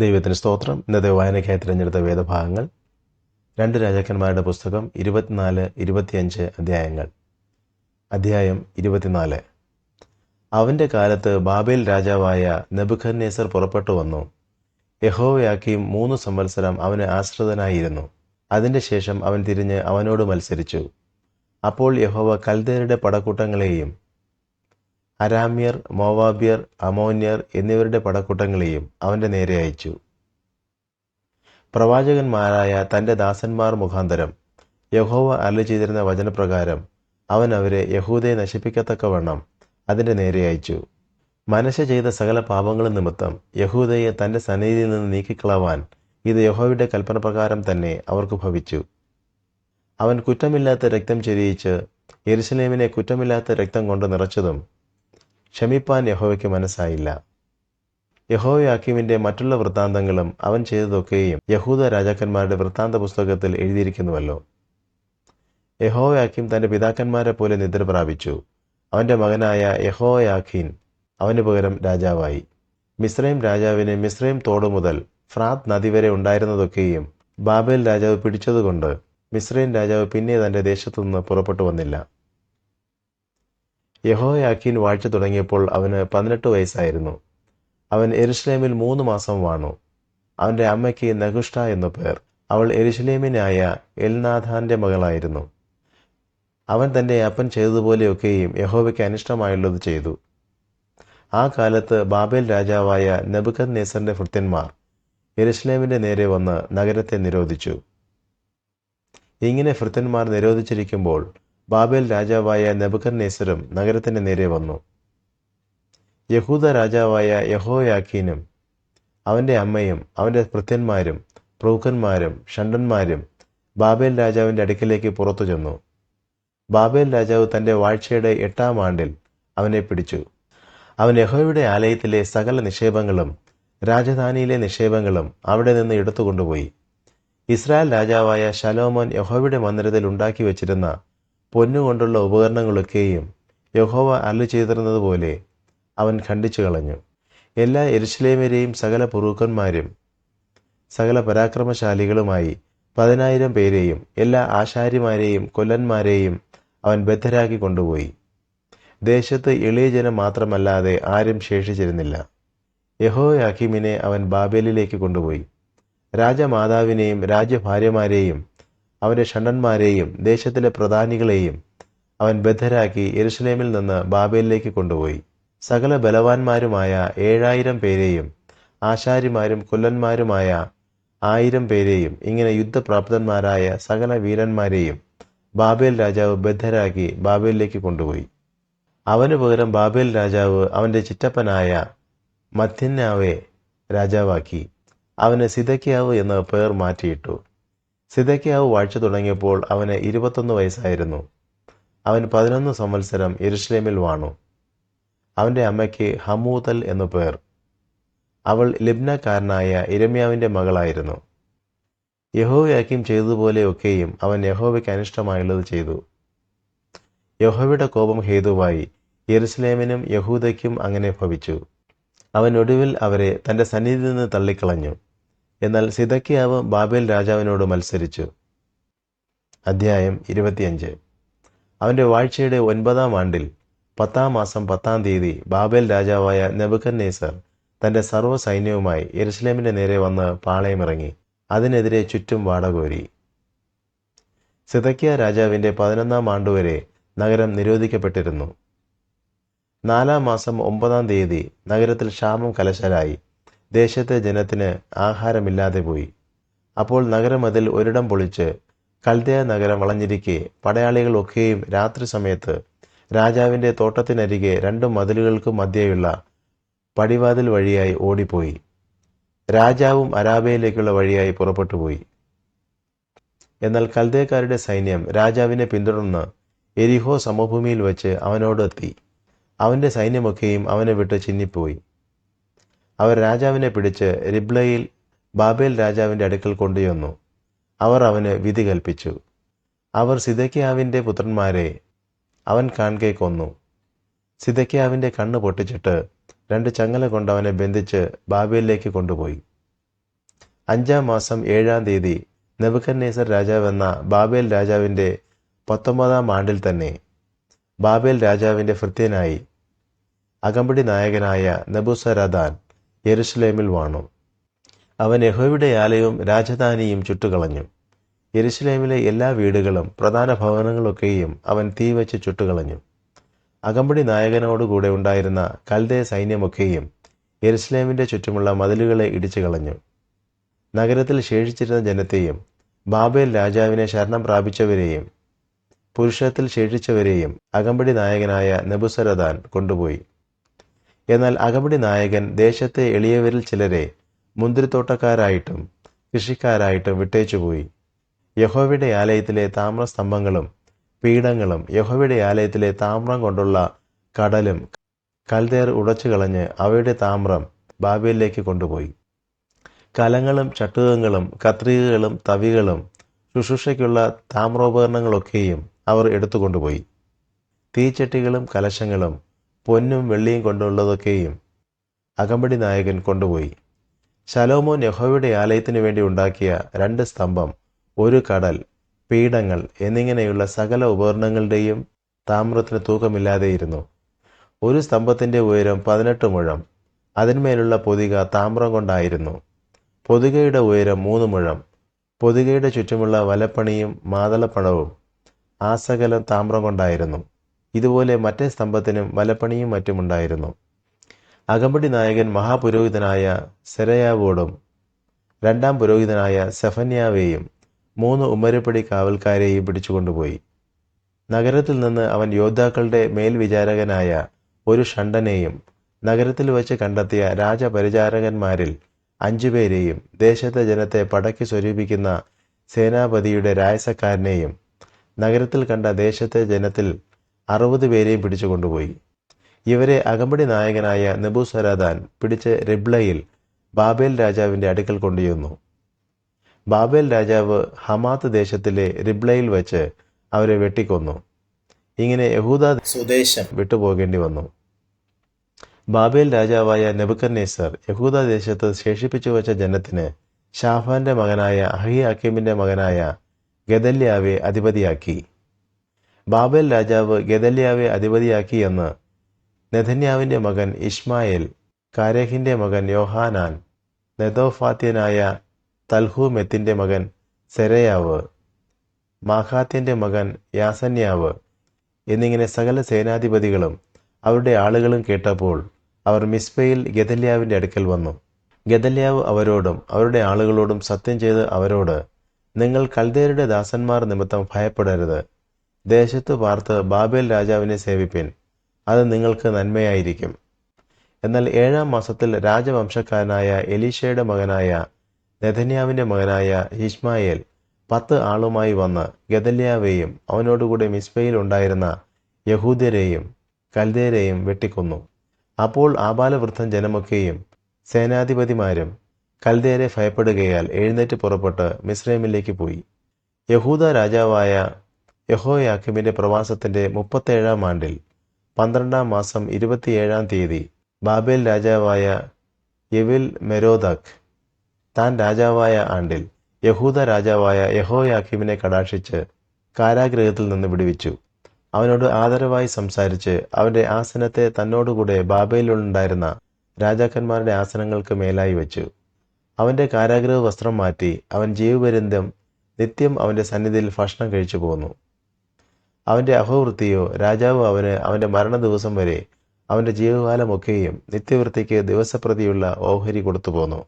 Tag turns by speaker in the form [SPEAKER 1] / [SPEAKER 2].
[SPEAKER 1] ദൈവത്തിന് സ്തോത്രം. ഇന്നത്തെ വായനയ്ക്കായി തിരഞ്ഞെടുത്ത വേദഭാഗങ്ങൾ 2 രാജാക്കന്മാരുടെ പുസ്തകം 24-25 അധ്യായങ്ങൾ. അധ്യായം 24. അവൻ്റെ കാലത്ത് ബാബേൽ രാജാവായ നെബൂഖദ്നേസർ പുറപ്പെട്ടു വന്നു. യെഹോവയാക്കീം 3 സംവത്സരം അവന് ആശ്രിതനായിരുന്നു. അതിൻ്റെ ശേഷം അവൻ തിരിഞ്ഞ് അവനോട് മത്സരിച്ചു. അപ്പോൾ യഹോവ കൽദയരുടെ പടക്കൂട്ടങ്ങളെയും അരാമ്യർ, മോവാബ്യർ, അമോന്യർ എന്നിവരുടെ പടക്കൂട്ടങ്ങളെയും അവൻ്റെ നേരെ അയച്ചു. പ്രവാചകന്മാരായ തൻ്റെ ദാസന്മാർ മുഖാന്തരം യഹോവ അരുളി ചെയ്തിരുന്ന വചനപ്രകാരം അവൻ അവരെ യഹൂദയെ നശിപ്പിക്കത്തക്കവണ്ണം അതിൻ്റെ നേരെ അയച്ചു. മനശ്ശെ ചെയ്ത സകല പാപങ്ങളും നിമിത്തം യഹൂദയെ തൻ്റെ സന്നിധിയിൽ നിന്ന് നീക്കിക്കളവാൻ ഇത് യഹോവയുടെ കൽപ്പനപ്രകാരം തന്നെ അവർക്ക് ഭവിച്ചു. അവൻ കുറ്റമില്ലാത്ത രക്തം ചൊരിയിച്ച് യെരുശലേമിനെ കുറ്റമില്ലാത്ത രക്തം കൊണ്ട് നിറച്ചതും ക്ഷമിപ്പാൻ യഹോവയ്ക്ക് മനസ്സായില്ല. യെഹോവയാക്കീമിൻ്റെ മറ്റുള്ള വൃത്താന്തങ്ങളും അവൻ ചെയ്തതൊക്കെയും യഹൂദ രാജാക്കന്മാരുടെ വൃത്താന്ത പുസ്തകത്തിൽ എഴുതിയിരിക്കുന്നുവല്ലോ. യെഹോവയാക്കീം തൻ്റെ പിതാക്കന്മാരെ പോലെ നിദ്ര പ്രാപിച്ചു. അവൻ്റെ മകനായ യെഹോയാഖീൻ അവന് പകരം രാജാവായി. മിസ്രൈം രാജാവിന് മിസ്രൈം തോട് മുതൽ ഫ്രാത്ത് നദി വരെ ഉണ്ടായിരുന്നതൊക്കെയും ബാബേൽ രാജാവ് പിടിച്ചതുകൊണ്ട് മിസ്രൈം രാജാവ് പിന്നെ തൻ്റെ ദേശത്തുനിന്ന് പുറപ്പെട്ടു വന്നില്ല. യെഹോയാഖീൻ വാഴ്ച തുടങ്ങിയപ്പോൾ അവന് 18 വയസ്സായിരുന്നു. അവൻ യെരുശലേമിൽ 3 മാസം വാണു. അവൻ്റെ അമ്മയ്ക്ക് നഹുഷ്ട എന്നു പേർ. അവൾ യെരുശലേമിനായ എൽനാഥാൻ്റെ മകളായിരുന്നു. അവൻ തൻ്റെ അപ്പൻ ചെയ്തതുപോലെയൊക്കെയും യഹോവയ്ക്ക് അനിഷ്ടമായുള്ളത് ചെയ്തു. ആ കാലത്ത് ബാബേൽ രാജാവായ നെബൂഖദ്നേസറിൻ്റെ ഭൃത്യന്മാർ യെരുശലേമിൻ്റെ നേരെ വന്ന് നഗരത്തെ നിരോധിച്ചു. ഇങ്ങനെ ഭൃത്യന്മാർ നിരോധിച്ചിരിക്കുമ്പോൾ ബാബേൽ രാജാവായ നെബൂഖദ്നേസരും നഗരത്തിൻ്റെ നേരെ വന്നു. യഹൂദ രാജാവായ യെഹോയാഖീനും അവൻ്റെ അമ്മയും അവൻ്റെ ഭൃത്യന്മാരും പ്രഭുക്കന്മാരും ഷണ്ഡന്മാരും ബാബേൽ രാജാവിൻ്റെ അടുക്കിലേക്ക് പുറത്തു ചെന്നു. ബാബേൽ രാജാവ് തൻ്റെ വാഴ്ചയുടെ 8-ാം ആണ്ടിൽ അവനെ പിടിച്ചു. അവൻ യഹോവയുടെ ആലയത്തിലെ സകല നിക്ഷേപങ്ങളും രാജധാനിയിലെ നിക്ഷേപങ്ങളും അവിടെ നിന്ന് എടുത്തുകൊണ്ടുപോയി. ഇസ്രായേൽ രാജാവായ ശലോമോൻ യഹോവയുടെ മന്ദിരത്തിൽ ഉണ്ടാക്കി വച്ചിരുന്ന പൊന്നുകൊണ്ടുള്ള ഉപകരണങ്ങളൊക്കെയും യഹോവ അരുളി ചെയ്തിരുന്നതുപോലെ അവൻ ഖണ്ഡിച്ചു കളഞ്ഞു. എല്ലാ യെരുശലേമ്യരെയും സകല പുരുഷന്മാരും സകല പരാക്രമശാലികളുമായി 10,000 പേരെയും എല്ലാ ആശാരിമാരെയും കൊല്ലന്മാരെയും അവൻ ബദ്ധരാക്കി കൊണ്ടുപോയി. ദേശത്ത് എളിയ ജനം മാത്രമല്ലാതെ ആരും ശേഷിച്ചിരുന്നില്ല. യെഹോയാക്കീമിനെ അവൻ ബാബേലിലേക്ക് കൊണ്ടുപോയി. രാജമാതാവിനെയും രാജ്യഭാര്യമാരെയും അവൻ്റെ ഷണ്ഡന്മാരെയും ദേശത്തിലെ പ്രധാനികളെയും അവൻ ബദ്ധരാക്കി യെരുശലേമിൽ നിന്ന് ബാബേലിലേക്ക് കൊണ്ടുപോയി. സകല ബലവാന്മാരുമായ 7,000 പേരെയും ആശാരിമാരും കൊല്ലന്മാരുമായ 1,000 പേരെയും ഇങ്ങനെ യുദ്ധപ്രാപ്തന്മാരായ സകല വീരന്മാരെയും ബാബേൽ രാജാവ് ബദ്ധരാക്കി ബാബേലിലേക്ക് കൊണ്ടുപോയി. അവന് പകരം ബാബേൽ രാജാവ് അവൻ്റെ ചിറ്റപ്പനായ മത്ഥന്യാവെ രാജാവാക്കി. അവന് സിദെക്കീയാവ് എന്ന പേർ മാറ്റിയിട്ടു. സിദെക്കീയാവ് വാഴ്ച തുടങ്ങിയപ്പോൾ അവന് 21 വയസ്സായിരുന്നു. അവൻ 11 സംവത്സരം യെരുശലേമിൽ വാണു. അവൻ്റെ അമ്മയ്ക്ക് ഹമൂതൽ എന്നു പേർ. അവൾ ലിബ്നക്കാരനായ യിരെമ്യാവിൻ്റെ മകളായിരുന്നു. യെഹോയാക്കീം ചെയ്തതുപോലെയൊക്കെയും അവൻ യഹോവയ്ക്ക് അനിഷ്ടമായുള്ളത് ചെയ്തു. യഹോവയുടെ കോപം ഹേതുവായി യെരുശലേമിനും യഹൂദയ്ക്കും അങ്ങനെ ഭവിച്ചു. അവൻ ഒടുവിൽ അവരെ തൻ്റെ സന്നിധിയിൽ നിന്ന് തള്ളിക്കളഞ്ഞു. എന്നാൽ സിദെക്കീയാവ് ബാബേൽ രാജാവിനോട് മത്സരിച്ചു. അധ്യായം 25. അവൻ്റെ വാഴ്ചയുടെ 9-ാം ആണ്ടിൽ 10-ാം മാസം 10-ാം തീയതി ബാബേൽ രാജാവായ നെബൂഖദ്നേസർ തൻ്റെ സർവ്വ സൈന്യവുമായി യെരുശലേമിൻ്റെ നേരെ വന്ന് പാളയമിറങ്ങി അതിനെതിരെ ചുറ്റും വാടകോരി. സിദെക്കീയാ രാജാവിൻ്റെ 11-ാം ആണ്ടുവരെ നഗരം നിരോധിക്കപ്പെട്ടിരുന്നു. 4-ാം മാസം 9-ാം തീയതി നഗരത്തിൽ ക്ഷാമം കലശലായി. ദേശത്തെ ജനത്തിന് ആഹാരമില്ലാതെ പോയി. അപ്പോൾ നഗരമതിൽ ഒരിടം പൊളിച്ച് കൽദയ നഗരം വളഞ്ഞിരിക്കെ പടയാളികളൊക്കെയും രാത്രി സമയത്ത് രാജാവിൻ്റെ തോട്ടത്തിനരികെ 2 മതിലുകൾക്കും മധ്യേയുള്ള പടിവാതിൽ വഴിയായി ഓടിപ്പോയി. രാജാവും അരാബയിലേക്കുള്ള വഴിയായി പുറപ്പെട്ടുപോയി. എന്നാൽ കൽദയക്കാരുടെ സൈന്യം രാജാവിനെ പിന്തുടർന്ന് എരിഹോ സമഭൂമിയിൽ വച്ച് അവനോടെത്തി. അവൻ്റെ സൈന്യമൊക്കെയും അവനെ വിട്ട് ചിന്നിപ്പോയി. അവർ രാജാവിനെ പിടിച്ച് റിബ്ലയിൽ ബാബേൽ രാജാവിൻ്റെ അടുക്കൽ കൊണ്ടുവന്നു. അവർ അവന് വിധി കൽപ്പിച്ചു. അവർ സിദെക്കീയാവിൻ്റെ പുത്രന്മാരെ അവൻ കാൺകെ കൊന്നു. സിദെക്കീയാവിൻ്റെ കണ്ണ് പൊട്ടിച്ചിട്ട് 2 ചങ്ങല കൊണ്ട് അവനെ ബന്ധിച്ച് ബാബേലിലേക്ക് കൊണ്ടുപോയി. 5-ാം മാസം 7-ാം തീയതി നെബൂഖദ്നേസർ രാജാവെന്ന ബാബേൽ രാജാവിൻ്റെ 19-ാം ആണ്ടിൽ തന്നെ ബാബേൽ രാജാവിൻ്റെ ഭൃത്യനായി അകമ്പടി നായകനായ നെബൂസരദാൻ യെരുശലേമിൽ വാണു. അവൻ യഹോവയുടെ ആലയവും രാജധാനിയും ചുട്ടുകളഞ്ഞു. യെരുശലേമിലെ എല്ലാ വീടുകളും പ്രധാന ഭവനങ്ങളൊക്കെയും അവൻ തീവച്ച് ചുട്ടുകളഞ്ഞു. അകമ്പടി നായകനോടുകൂടെ ഉണ്ടായിരുന്ന കൽദയ സൈന്യമൊക്കെയും യെരുശലേമിൻ്റെ ചുറ്റുമുള്ള മതിലുകളെ ഇടിച്ചു കളഞ്ഞു. നഗരത്തിൽ ശേഷിച്ചിരുന്ന ജനത്തെയും ബാബേൽ രാജാവിനെ ശരണം പ്രാപിച്ചവരെയും പുരുഷത്തിൽ ശേഷിച്ചവരെയും അകമ്പടി നായകനായ നെബൂസരദാൻ കൊണ്ടുപോയി. എന്നാൽ അകമ്പടി നായകൻ ദേശത്തെ എളിയവരിൽ ചിലരെ മുന്തിരിത്തോട്ടക്കാരായിട്ടും കൃഷിക്കാരായിട്ടും വിട്ടേച്ചുപോയി. യഹോവയുടെ ആലയത്തിലെ താമ്രസ്തംഭങ്ങളും പീഠങ്ങളും യഹോവയുടെ ആലയത്തിലെ താമ്രം കൊണ്ടുള്ള കടലും കൽദയർ ഉടച്ചു കളഞ്ഞ് അവയുടെ താമ്രം ബാബേലിലേക്ക് കൊണ്ടുപോയി. കലങ്ങളും ചട്ടുകങ്ങളും കത്രികകളും തവികളും ശുശ്രൂഷയ്ക്കുള്ള താമ്രോപകരണങ്ങളൊക്കെയും അവർ എടുത്തുകൊണ്ടുപോയി. തീച്ചട്ടികളും കലശങ്ങളും പൊന്നും വെള്ളിയും കൊണ്ടുള്ളതൊക്കെയും അകമ്പടി നായകൻ കൊണ്ടുപോയി. ശലോമോൻ യഹോവയുടെ ആലയത്തിനു വേണ്ടി ഉണ്ടാക്കിയ 2 സ്തംഭം, 1 കടൽ, പീഠങ്ങൾ എന്നിങ്ങനെയുള്ള സകല ഉപകരണങ്ങളുടെയും താമ്രത്തിന് തൂക്കമില്ലാതെയിരുന്നു. 1 സ്തംഭത്തിൻ്റെ ഉയരം 18 മുഴം, അതിന്മേലുള്ള പൊതിക താമ്രം കൊണ്ടായിരുന്നു. പൊതികയുടെ ഉയരം 3 മുഴം. പൊതികയുടെ ചുറ്റുമുള്ള വലപ്പണിയും മാതളപ്പണവും ആസകലം താമ്രം കൊണ്ടായിരുന്നു. ഇതുപോലെ മറ്റേ സ്തംഭത്തിനും വലപ്പണിയും മറ്റുമുണ്ടായിരുന്നു. അകമ്പടി നായകൻ മഹാപുരോഹിതനായ സെരായാവോടും 2-ാം പുരോഹിതനായ സെഫന്യാവെയും 3 ഉമ്മരപ്പടി കാവൽക്കാരെയും പിടിച്ചുകൊണ്ടുപോയി. നഗരത്തിൽ നിന്ന് അവൻ യോദ്ധാക്കളുടെ മേൽവിചാരകനായ ഒരു ഷണ്ഡനെയും നഗരത്തിൽ വച്ച് കണ്ടെത്തിയ രാജപരിചാരകന്മാരിൽ 5 പേരെയും ദേശത്തെ ജനത്തെ പടയ്ക്ക് സ്വരൂപിക്കുന്ന സേനാപതിയുടെ രായസക്കാരനെയും നഗരത്തിൽ കണ്ട ദേശത്തെ ജനത്തിൽ 60 പേരെയും പിടിച്ചുകൊണ്ടുപോയി. ഇവരെ അകമ്പടി നായകനായ നെബൂസരദാൻ പിടിച്ച് റിബ്ലയിൽ ബാബേൽ രാജാവിൻ്റെ അടുക്കൽ കൊണ്ടുചെന്നു. ബാബേൽ രാജാവ് ഹമാത്ത് ദേശത്തിലെ റിബ്ലയിൽ വച്ച് അവരെ വെട്ടിക്കൊന്നു. ഇങ്ങനെ യഹൂദ സ്വദേശം വിട്ടുപോകേണ്ടി വന്നു. ബാബേൽ രാജാവായ നെബൂഖദ്നേസർ യഹൂദ ദേശത്ത് ശേഷിപ്പിച്ചു വച്ച ജനത്തിന് ശാഫാന്റെ മകനായ അഹിയാക്കീമിൻ്റെ മകനായ ഗെദല്യാവെ അധിപതിയാക്കി. ബാബേൽ രാജാവ് ഗെദല്യാവെ അധിപതിയാക്കി എന്ന് നെഥന്യാവിൻ്റെ മകൻ ഇശ്മായേൽ, കാരേഹിൻ്റെ മകൻ യോഹാനാൻ, നെതോഫാത്യനായ തൽഹൂമെത്തിൻ്റെ മകൻ സെരയാവ്, മാഹാത്യൻ്റെ മകൻ യാസന്യാവ് എന്നിങ്ങനെ സകല സേനാധിപതികളും അവരുടെ ആളുകളും കേട്ടപ്പോൾ അവർ മിസ്പയിൽ ഗെദല്യാവിൻ്റെ അടുക്കൽ വന്നു. ഗെദല്യാവ് അവരോടും അവരുടെ ആളുകളോടും സത്യം ചെയ്ത് അവരോട്, നിങ്ങൾ കൽദയരുടെ ദാസന്മാർ നിമിത്തം ഭയപ്പെടരുത്. ദേശത്ത് പാർത്ത് ബാബേൽ രാജാവിനെ സേവിപ്പിൻ, അത് നിങ്ങൾക്ക് നന്മയായിരിക്കും. എന്നാൽ 7-ാം മാസത്തിൽ രാജവംശക്കാരനായ എലീശയുടെ മകനായ നെഥന്യാവിൻ്റെ മകനായ ഇശ്മായേൽ 10 ആളുമായി വന്ന് ഗെദല്യാവെയും അവനോടുകൂടെ മിസ്പയിൽ ഉണ്ടായിരുന്ന യഹൂദ്യരെയും കൽദയരെയും വെട്ടിക്കൊന്നു. അപ്പോൾ ആബാലവൃദ്ധം ജനമൊക്കെയും സേനാധിപതിമാരും കൽദയരെ ഭയപ്പെടുകയാൽ എഴുന്നേറ്റ് പുറപ്പെട്ട് മിസ്രൈമിലേക്ക് പോയി. യഹൂദ രാജാവായ യഹോയാക്കീമിൻ്റെ പ്രവാസത്തിൻ്റെ 37-ാം ആണ്ടിൽ 12-ാം മാസം 27-ാം തീയതി ബാബേൽ രാജാവായ യെവിൽ മെരോദാഖ് താൻ രാജാവായ ആണ്ടിൽ യഹൂദ രാജാവായ യഹോയാക്കീമിനെ കടാക്ഷിച്ച് കാരാഗൃഹത്തിൽ നിന്ന് വിടുവിച്ചു. അവനോട് ആദരവായി സംസാരിച്ച് അവൻ്റെ ആസനത്തെ തന്നോടുകൂടെ ബാബേലിലുണ്ടായിരുന്ന രാജാക്കന്മാരുടെ ആസനങ്ങൾക്ക് മേലായി വെച്ചു. അവൻ്റെ കാരാഗൃഹ വസ്ത്രം മാറ്റി അവൻ ജീവപര്യന്തം നിത്യം അവൻ്റെ സന്നിധിയിൽ ഭക്ഷണം കഴിച്ചു പോന്നു. അവൻ്റെ അഹോവൃത്തിയോ രാജാവ് അവന് അവൻ്റെ മരണദിവസം വരെ അവൻ്റെ ജീവകാലമൊക്കെയും നിത്യവൃത്തിക്ക് ദിവസപ്രതിയുള്ള ഓഹരി കൊടുത്തു പോന്നു.